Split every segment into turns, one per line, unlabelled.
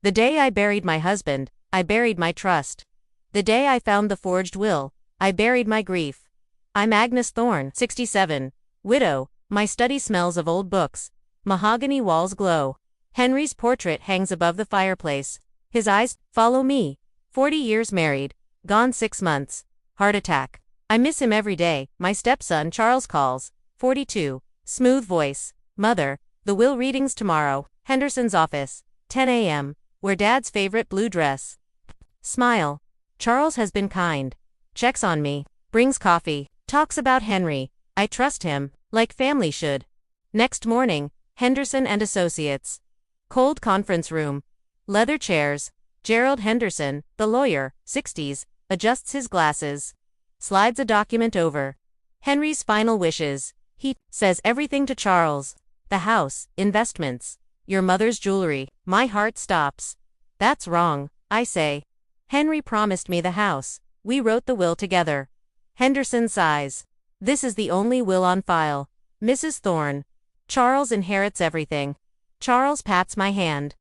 The day I buried my husband, I buried my trust. The day I found the forged will, I buried my grief. I'm Agnes Thorne, 67, widow. My study smells of old books. Mahogany walls glow. Henry's portrait hangs above the fireplace. His eyes follow me. 40 years married. Gone 6 months. Heart attack. I miss him every day. My stepson Charles calls. 42. Smooth voice. Mother, the will readings tomorrow. Henderson's office. 10 a.m. Wear Dad's favorite blue dress. Smile. Charles has been kind. Checks on me. Brings coffee. Talks about Henry. I trust him, like family should. Next morning, Henderson and Associates. Cold conference room. Leather chairs. Gerald Henderson, the lawyer, 60s, adjusts his glasses. Slides a document over. Henry's final wishes. He says everything to Charles. The house, investments. Your mother's jewelry. My heart stops. That's wrong, I say. Henry promised me the house. We wrote the will together. Henderson sighs. This is the only will on file. Mrs. Thorne. Charles inherits everything. Charles pats my hand.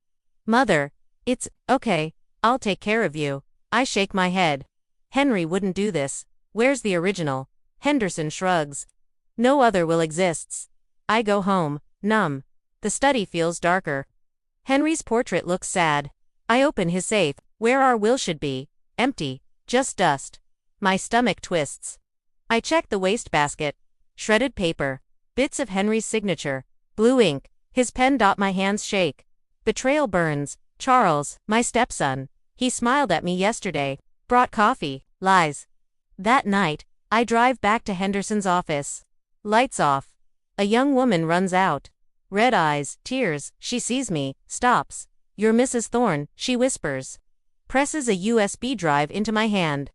Mother, it's okay. I'll take care of you. I shake my head. Henry wouldn't do this. Where's the original? Henderson shrugs. No other will exists. I go home, numb. The study feels darker. Henry's portrait looks sad. I open his safe, where our will should be. Empty. Just dust. My stomach twists. I check the wastebasket. Shredded paper. Bits of Henry's signature. Blue ink. His pen. My hands shake. Betrayal burns. Charles, my stepson. He smiled at me yesterday. Brought coffee. Lies. That night, I drive back to Henderson's office. Lights off. A young woman runs out. Red eyes, tears. She sees me, stops. You're Mrs. Thorne, she whispers. Presses a USB drive into my hand.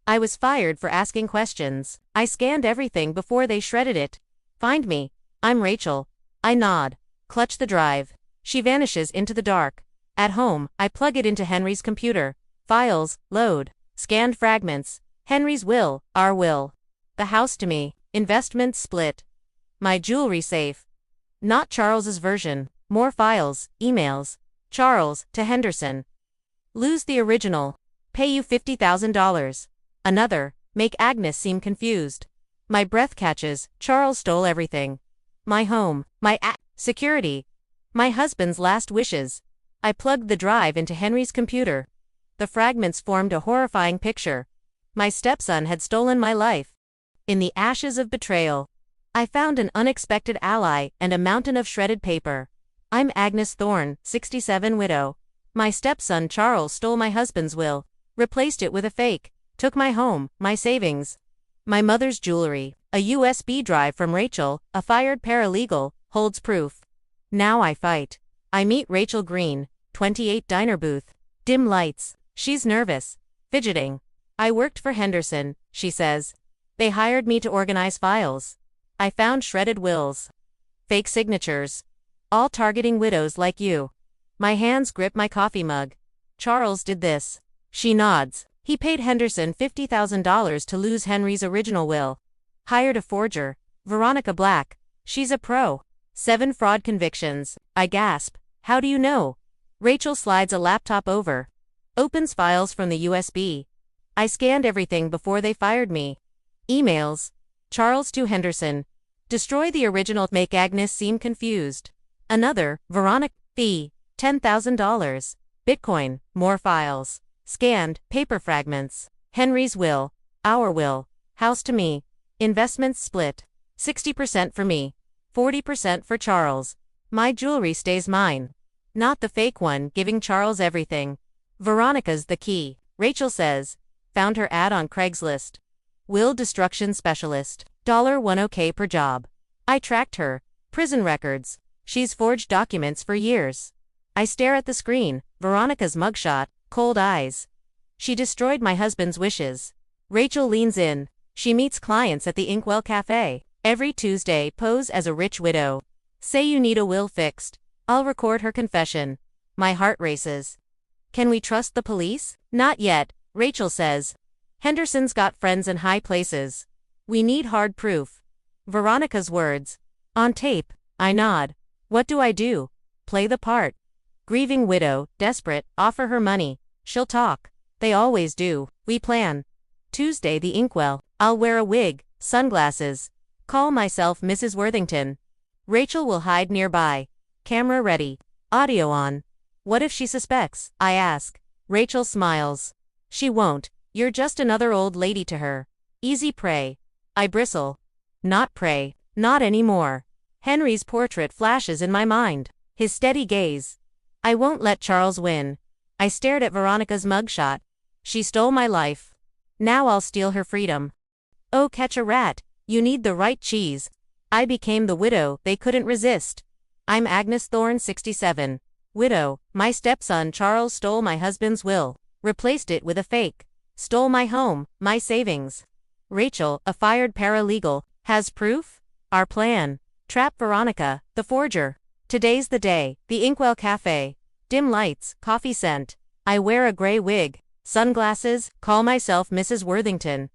I was fired for asking questions. I scanned everything before they shredded it. Find me. I'm Rachel. I nod. Clutch the drive. She vanishes into the dark. At home, I plug it into Henry's computer. Files, load. Scanned fragments. Henry's will, our will. The house to me. Investments split. My jewelry safe. Not Charles's version. More files, emails. Charles, to Henderson. Lose the original. Pay you $50,000. Another, make Agnes seem confused. My breath catches. Charles stole everything. My home, my security. My husband's last wishes. I plugged the drive into Henry's computer. The fragments formed a horrifying picture. My stepson had stolen my life. In the ashes of betrayal, I found an unexpected ally and a mountain of shredded paper. I'm Agnes Thorne, 67, widow. My stepson Charles stole my husband's will, replaced it with a fake, took my home, my savings. My mother's jewelry, a USB drive from Rachel, a fired paralegal, holds proof. Now I fight. I meet Rachel Green, 28, diner booth. Dim lights. She's nervous. Fidgeting. I worked for Henderson, she says. They hired me to organize files. I found shredded wills. Fake signatures. All targeting widows like you. My hands grip my coffee mug. Charles did this. She nods. He paid Henderson $50,000 to lose Henry's original will. Hired a forger. Veronica Black. She's a pro. 7 fraud convictions. I gasp. How do you know? Rachel slides a laptop over. Opens files from the USB. I scanned everything before they fired me. Emails. Charles to Henderson. Destroy the original. Make Agnes seem confused. Another, Veronica. Fee. $10,000. Bitcoin. More files. Scanned. Paper fragments. Henry's will. Our will. House to me. Investments split. 60% for me. 40% for Charles. My jewelry stays mine. Not the fake one giving Charles everything. Veronica's the key. Rachel says. Found her ad on Craigslist. Will destruction specialist. $100K per job. I tracked her. Prison records. She's forged documents for years. I stare at the screen. Veronica's mugshot. Cold eyes. She destroyed my husband's wishes. Rachel leans in. She meets clients at the Inkwell Cafe. Every Tuesday, pose as a rich widow. Say you need a will fixed. I'll record her confession. My heart races. Can we trust the police? Not yet, Rachel says. Henderson's got friends in high places. We need hard proof. Veronica's words. On tape. I nod. What do I do? Play the part. Grieving widow, desperate, offer her money. She'll talk. They always do. We plan. Tuesday the inkwell. I'll wear a wig, sunglasses. Call myself Mrs. Worthington. Rachel will hide nearby. Camera ready. Audio on. What if she suspects? I ask. Rachel smiles. She won't. You're just another old lady to her. Easy prey. I bristle. Not prey. Not anymore. Henry's portrait flashes in my mind. His steady gaze. I won't let Charles win. I stared at Veronica's mugshot. She stole my life. Now I'll steal her freedom. Oh, catch a rat. You need the right cheese. I became the widow they couldn't resist. I'm Agnes Thorne, 67. Widow. My stepson Charles stole my husband's will. Replaced it with a fake. Stole my home, my savings. Rachel, a fired paralegal, has proof? Our plan. Trap Veronica, the forger. Today's the day. The Inkwell Cafe. Dim lights, coffee scent. I wear a gray wig. Sunglasses, call myself Mrs. Worthington.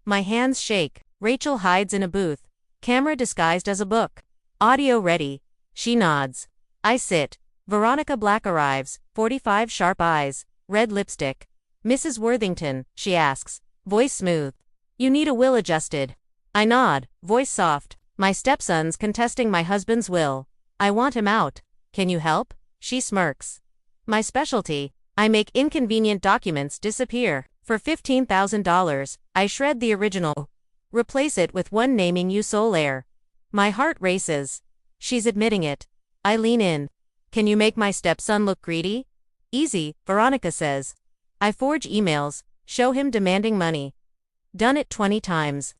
My hands shake. Rachel hides in a booth. Camera disguised as a book. Audio ready. She nods. I sit. Veronica Black arrives, 45 sharp eyes, red lipstick. Mrs. Worthington, she asks, voice smooth. You need a will adjusted. I nod, voice soft. My stepson's contesting my husband's will. I want him out. Can you help? She smirks. My specialty. I make inconvenient documents disappear. For $15,000, I shred the original. Replace it with one naming you sole heir. My heart races. She's admitting it. I lean in. Can you make my stepson look greedy? Easy, Veronica says. I forge emails, show him demanding money. Done it 20 times.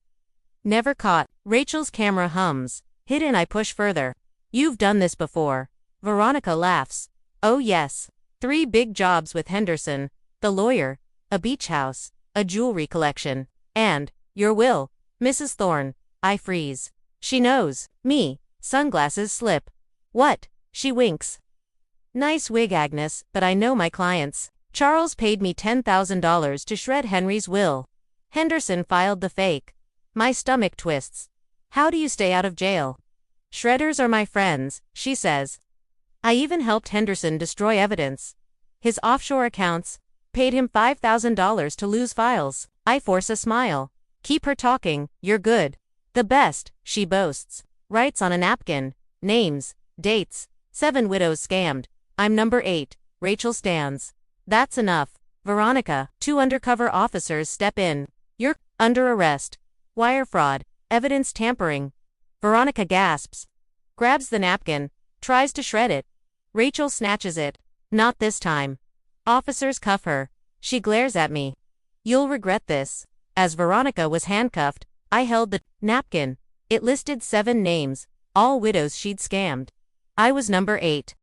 Never caught. Rachel's camera hums. Hidden I push further. You've done this before. Veronica laughs. Oh yes. 3 big jobs with Henderson, the lawyer, a beach house, a jewelry collection, and your will, Mrs. Thorne. I freeze. She knows. Me. Sunglasses slip. What? She winks. Nice wig, Agnes, but I know my clients. Charles paid me $10,000 to shred Henry's will. Henderson filed the fake. My stomach twists. How do you stay out of jail? Shredders are my friends, she says. I even helped Henderson destroy evidence. His offshore accounts paid him $5,000 to lose files. I force a smile. Keep her talking, you're good. The best, she boasts. Writes on a napkin. Names, dates, 7 widows scammed. I'm number 8. Rachel stands. That's enough. Veronica, 2 undercover officers step in. You're under arrest. Wire fraud. Evidence tampering. Veronica gasps. Grabs the napkin. Tries to shred it. Rachel snatches it. Not this time. Officers cuff her. She glares at me. You'll regret this. As Veronica was handcuffed, I held the napkin. It listed 7 names, all widows she'd scammed. I was number 8.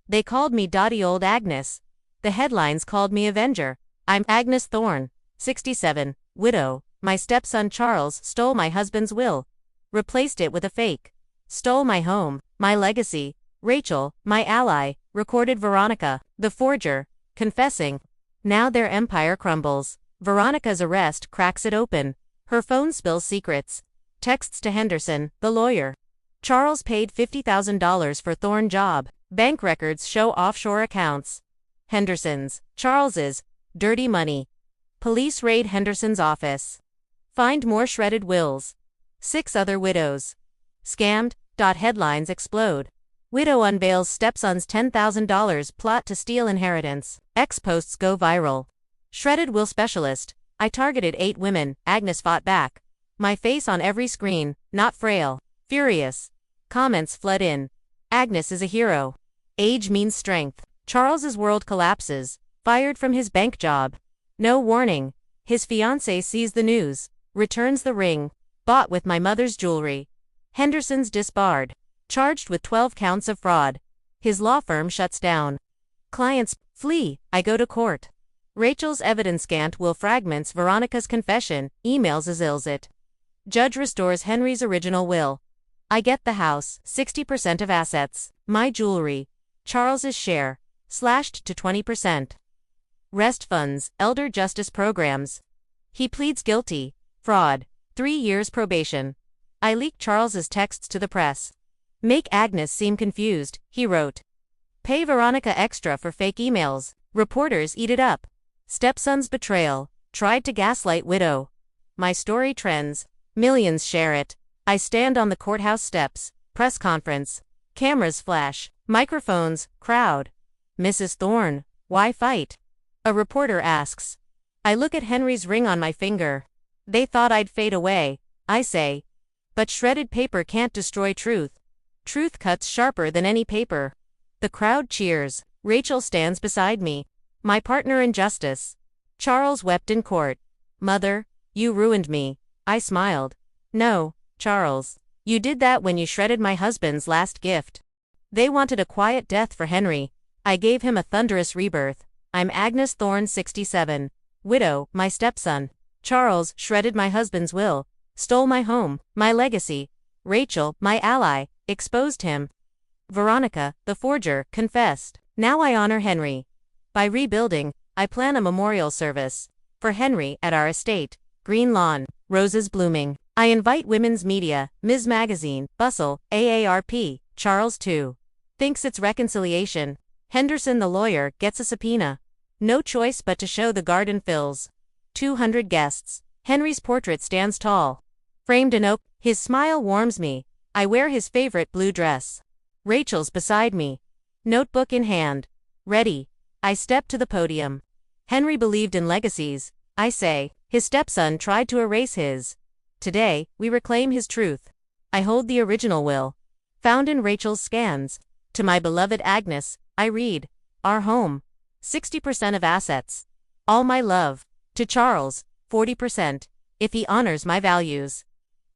They called me Dotty Old Agnes. The headlines called me Avenger. I'm Agnes Thorne, 67, widow. My stepson Charles stole my husband's will. Replaced it with a fake. Stole my home, my legacy. Rachel, my ally, recorded Veronica, the forger, confessing. Now their empire crumbles. Veronica's arrest cracks it open. Her phone spills secrets. Texts to Henderson, the lawyer. Charles paid $50,000 for Thorne job. Bank records show offshore accounts. Henderson's, Charles's, dirty money. Police raid Henderson's office. Find more shredded wills. 6 other widows. Scammed. Headlines explode. Widow unveils stepson's $10,000 plot to steal inheritance. X posts go viral. Shredded will specialist. I targeted 8 women. Agnes fought back. My face on every screen. Not frail. Furious. Comments flood in. Agnes is a hero. Age means strength. Charles's world collapses. Fired from his bank job. No warning. His fiancée sees the news. Returns the ring. Bought with my mother's jewelry. Henderson's disbarred. Charged with 12 counts of fraud. His law firm shuts down. Clients flee. I go to court. Rachel's evidence scant will fragments Veronica's confession. Emails Azil's it. Judge restores Henry's original will. I get the house, 60% of assets. My jewelry. Charles's share. Slashed to 20%. Rest funds, elder justice programs. He pleads guilty. Fraud. 3 years probation. I leak Charles's texts to the press. Make Agnes seem confused, he wrote. Pay Veronica extra for fake emails. Reporters eat it up. Stepson's betrayal. Tried to gaslight widow. My story trends. Millions share it. I stand on the courthouse steps. Press conference. Cameras flash. Microphones. Crowd. Mrs. Thorne, why fight? A reporter asks. I look at Henry's ring on my finger. They thought I'd fade away, I say. But shredded paper can't destroy truth. Truth cuts sharper than any paper. The crowd cheers. Rachel stands beside me. My partner in justice. Charles wept in court. Mother, you ruined me. I smiled. No, Charles. You did that when you shredded my husband's last gift. They wanted a quiet death for Henry. I gave him a thunderous rebirth. I'm Agnes Thorne, 67. Widow, my stepson. Charles shredded my husband's will. Stole my home, my legacy. Rachel, my ally, exposed him. Veronica, the forger, confessed. Now I honor Henry. By rebuilding, I plan a memorial service. For Henry, at our estate. Green lawn, roses blooming. I invite women's media, Ms. Magazine, Bustle, AARP, Charles too. Thinks it's reconciliation. Henderson the lawyer gets a subpoena. No choice but to show the garden fills. 200 guests. Henry's portrait stands tall. Framed in oak, his smile warms me. I wear his favorite blue dress. Rachel's beside me. Notebook in hand. Ready. I step to the podium. Henry believed in legacies, I say. His stepson tried to erase his. Today, we reclaim his truth. I hold the original will. Found in Rachel's scans. To my beloved Agnes, I read. Our home. 60% of assets. All my love. To Charles, 40%. If he honors my values.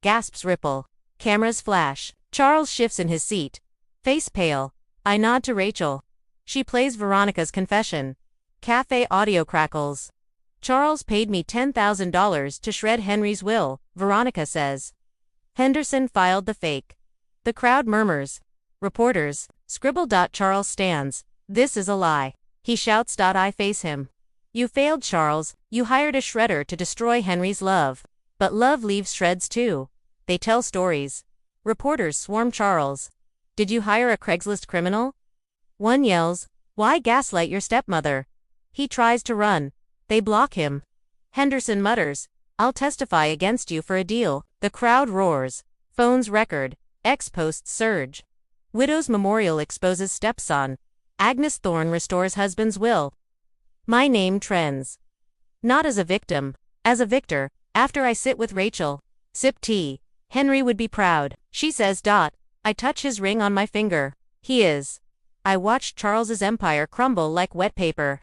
Gasps ripple. Cameras flash. Charles shifts in his seat. Face pale. I nod to Rachel. She plays Veronica's confession. Cafe audio crackles. Charles paid me $10,000 to shred Henry's will, Veronica says. Henderson filed the fake. The crowd murmurs. Reporters, scribble. Charles stands. This is a lie. He shouts. I face him. You failed, Charles. You hired a shredder to destroy Henry's love. But love leaves shreds too. They tell stories. Reporters swarm Charles. Did you hire a Craigslist criminal? One yells, why gaslight your stepmother? He tries to run. They block him. Henderson mutters, I'll testify against you for a deal. The crowd roars. Phones record. Ex-posts surge. Widow's memorial exposes Stepson. Agnes Thorne restores husband's will. My name trends. Not as a victim, as a victor. After I sit with Rachel. Sip tea. Henry would be proud. She says. I touch his ring on my finger. He is. I watched Charles's empire crumble like wet paper.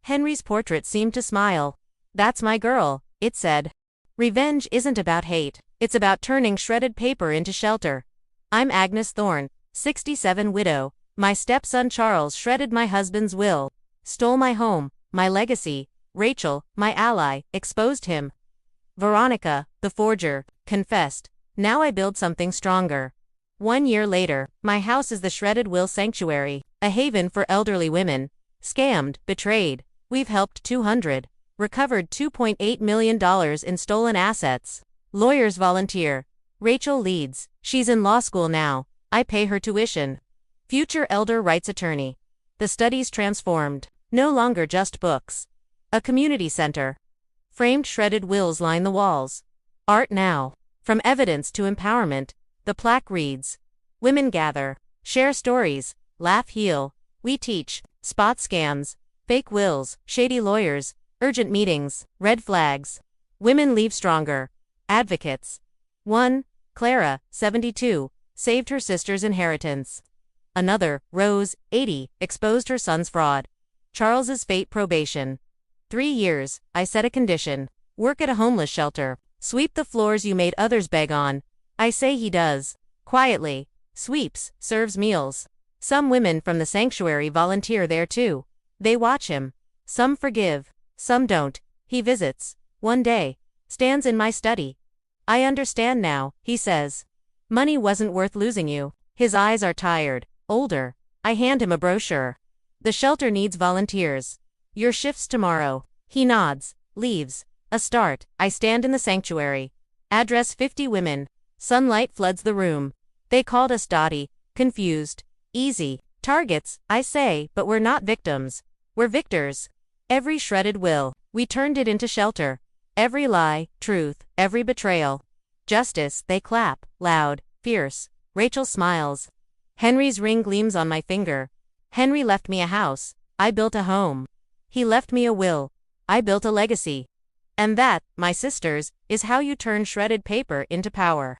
Henry's portrait seemed to smile. That's my girl, it said. Revenge isn't about hate. It's about turning shredded paper into shelter. I'm Agnes Thorne, 67, widow. My stepson Charles shredded my husband's will. Stole my home, my legacy. Rachel, my ally, exposed him. Veronica, the forger, confessed. Now I build something stronger. 1 year later, my house is the shredded will sanctuary, a haven for elderly women. Scammed, betrayed. We've helped 200. Recovered $2.8 million in stolen assets. Lawyers volunteer. Rachel leads. She's in law school now. I pay her tuition. Future elder rights attorney. The study's transformed. No longer just books. A community center. Framed shredded wills line the walls. Art now. From evidence to empowerment. The plaque reads. Women gather. Share stories. Laugh, heal. We teach. Spot scams. Fake wills. Shady lawyers. Urgent meetings. Red flags. Women leave stronger. Advocates. 1. Clara, 72, saved her sister's inheritance. Another, Rose, 80, exposed her son's fraud. Charles's fate probation. 3 years, I set a condition. Work at a homeless shelter. Sweep the floors you made others beg on. I say he does. Quietly. Sweeps, serves meals. Some women from the sanctuary volunteer there too. They watch him. Some forgive. Some don't. He visits. One day. Stands in my study. I understand now, he says. Money wasn't worth losing you. His eyes are tired. Older. I hand him a brochure. The shelter needs volunteers. Your shift's tomorrow. He nods. Leaves. A start. I stand in the sanctuary. Address 50 women. Sunlight floods the room. They called us Dottie. Confused. Easy. Targets, I say, but we're not victims. We're victors. Every shredded will, we turned it into shelter. Every lie, truth, every betrayal. Justice, they clap, loud, fierce. Rachel smiles. Henry's ring gleams on my finger. Henry left me a house. I built a home. He left me a will. I built a legacy. And that, my sisters, is how you turn shredded paper into power.